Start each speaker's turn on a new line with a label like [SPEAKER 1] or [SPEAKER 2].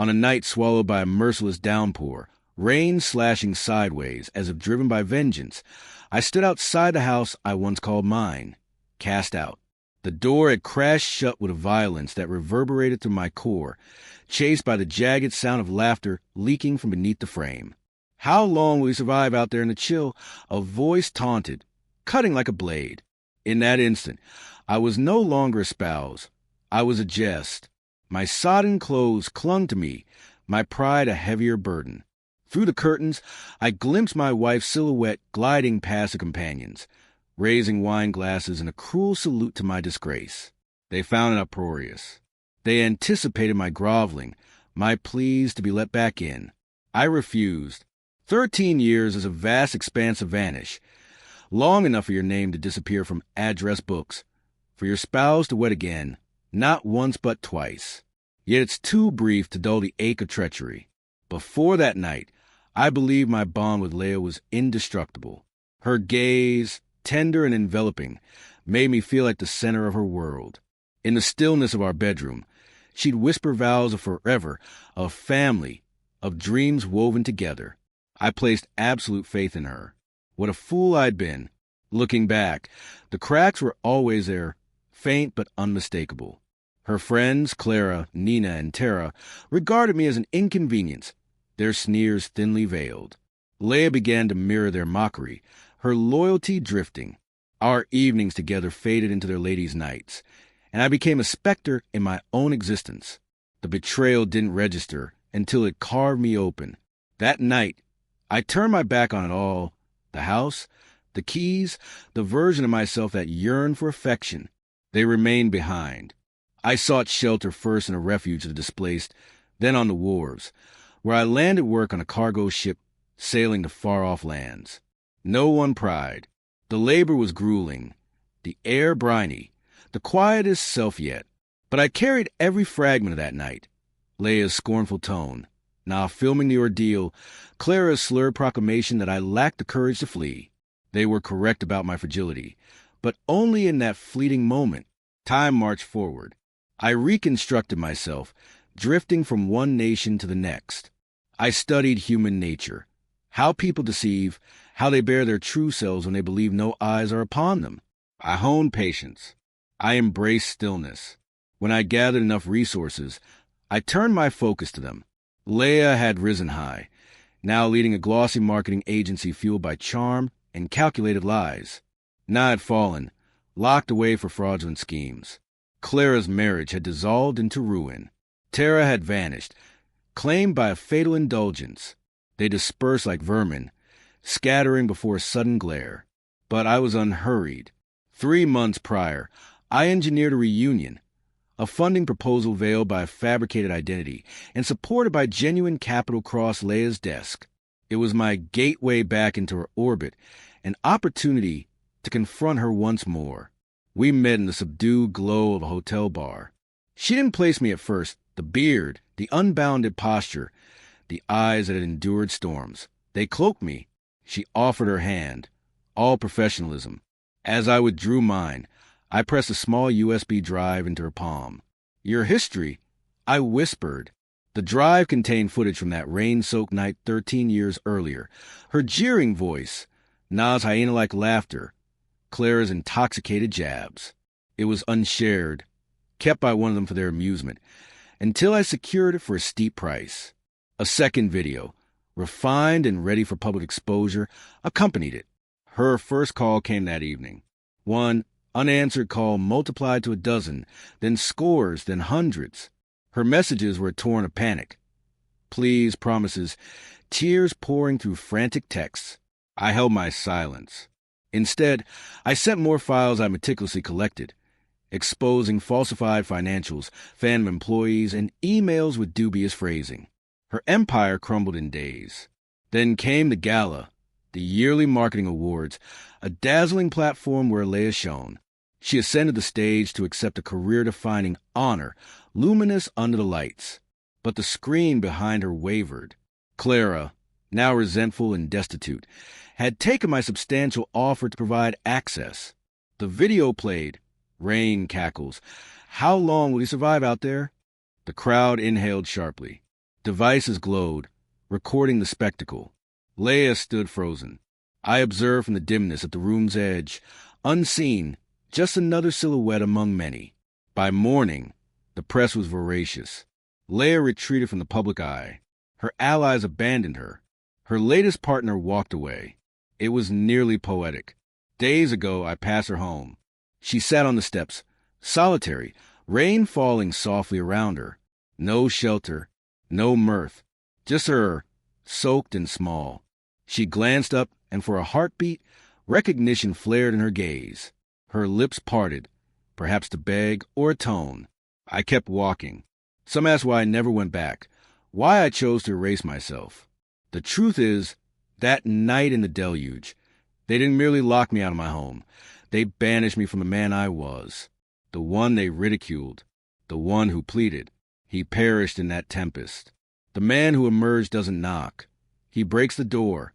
[SPEAKER 1] On a night swallowed by a merciless downpour, rain slashing sideways as if driven by vengeance, I stood outside the house I once called mine, cast out. The door had crashed shut with a violence that reverberated through my core, chased by the jagged sound of laughter leaking from beneath the frame. How long will you survive out there in the chill? A voice taunted, cutting like a blade. In that instant, I was no longer a spouse. I was a jest. My sodden clothes clung to me, my pride a heavier burden. Through the curtains, I glimpsed my wife's silhouette gliding past the companions, raising wine glasses in a cruel salute to my disgrace. They found it uproarious. They anticipated my groveling, my pleas to be let back in. I refused. 13 years is a vast expanse of vanish, long enough for your name to disappear from address books, for your spouse to wed again, not once but twice. Yet it's too brief to dull the ache of treachery. Before that night, I believed my bond with Leah was indestructible. Her gaze, tender and enveloping, made me feel like the center of her world. In the stillness of our bedroom, she'd whisper vows of forever, of family, of dreams woven together. I placed absolute faith in her. What a fool I'd been. Looking back, the cracks were always there, faint but unmistakable. Her friends, Clara, Nina, and Tara, regarded me as an inconvenience, their sneers thinly veiled. Leah began to mirror their mockery, her loyalty drifting. Our evenings together faded into their ladies' nights, and I became a specter in my own existence. The betrayal didn't register until it carved me open. That night, I turned my back on it all, the house, the keys, the version of myself that yearned for affection. They remained behind. I sought shelter first in a refuge of the displaced, then on the wharves, where I landed work on a cargo ship sailing to far-off lands. No one pried. The labor was grueling, the air briny, the quietest self yet. But I carried every fragment of that night. Leah's scornful tone, now filming the ordeal, Clara's slurred proclamation that I lacked the courage to flee. They were correct about my fragility, but only in that fleeting moment. Time marched forward. I reconstructed myself, drifting from one nation to the next. I studied human nature, how people deceive, how they bear their true selves when they believe no eyes are upon them. I honed patience. I embraced stillness. When I gathered enough resources, I turned my focus to them. Leah had risen high, now leading a glossy marketing agency fueled by charm and calculated lies. Now had fallen, locked away for fraudulent schemes. Clara's marriage had dissolved into ruin. Tara had vanished, claimed by a fatal indulgence. They dispersed like vermin, scattering before a sudden glare. But I was unhurried. 3 months prior, I engineered a reunion, a funding proposal veiled by a fabricated identity and supported by genuine capital crossed Leah's desk. It was my gateway back into her orbit, an opportunity to confront her once more. We met in the subdued glow of a hotel bar. She didn't place me at first. The beard, the unbounded posture, the eyes that had endured storms. They cloaked me. She offered her hand, all professionalism. As I withdrew mine, I pressed a small USB drive into her palm. Your history, I whispered. The drive contained footage from that rain-soaked night 13 years earlier. Her jeering voice, Na's hyena-like laughter, Clara's intoxicated jabs. It was unshared, kept by one of them for their amusement, until I secured it for a steep price. A second video, refined and ready for public exposure, accompanied it. Her first call came that evening. One unanswered call multiplied to a dozen, then scores, then hundreds. Her messages were torn of panic. Pleas, promises, tears pouring through frantic texts. I held my silence. Instead, I sent more files I meticulously collected, exposing falsified financials, phantom employees, and emails with dubious phrasing. Her empire crumbled in days. Then came the gala, the yearly marketing awards, a dazzling platform where Leah shone. She ascended the stage to accept a career-defining honor, luminous under the lights. But the screen behind her wavered. Clara, now resentful and destitute, had taken my substantial offer to provide access. The video played. Rain cackles. How long will he survive out there? The crowd inhaled sharply. Devices glowed, recording the spectacle. Leia stood frozen. I observed from the dimness at the room's edge, unseen, just another silhouette among many. By morning, the press was voracious. Leia retreated from the public eye. Her allies abandoned her. Her latest partner walked away. It was nearly poetic. Days ago, I passed her home. She sat on the steps, solitary, rain falling softly around her. No shelter, no mirth, just her, soaked and small. She glanced up, and for a heartbeat, recognition flared in her gaze. Her lips parted, perhaps to beg or atone. I kept walking. Some asked why I never went back, why I chose to erase myself. The truth is, that night in the deluge, they didn't merely lock me out of my home. They banished me from the man I was, the one they ridiculed, the one who pleaded. He perished in that tempest. The man who emerged doesn't knock. He breaks the door,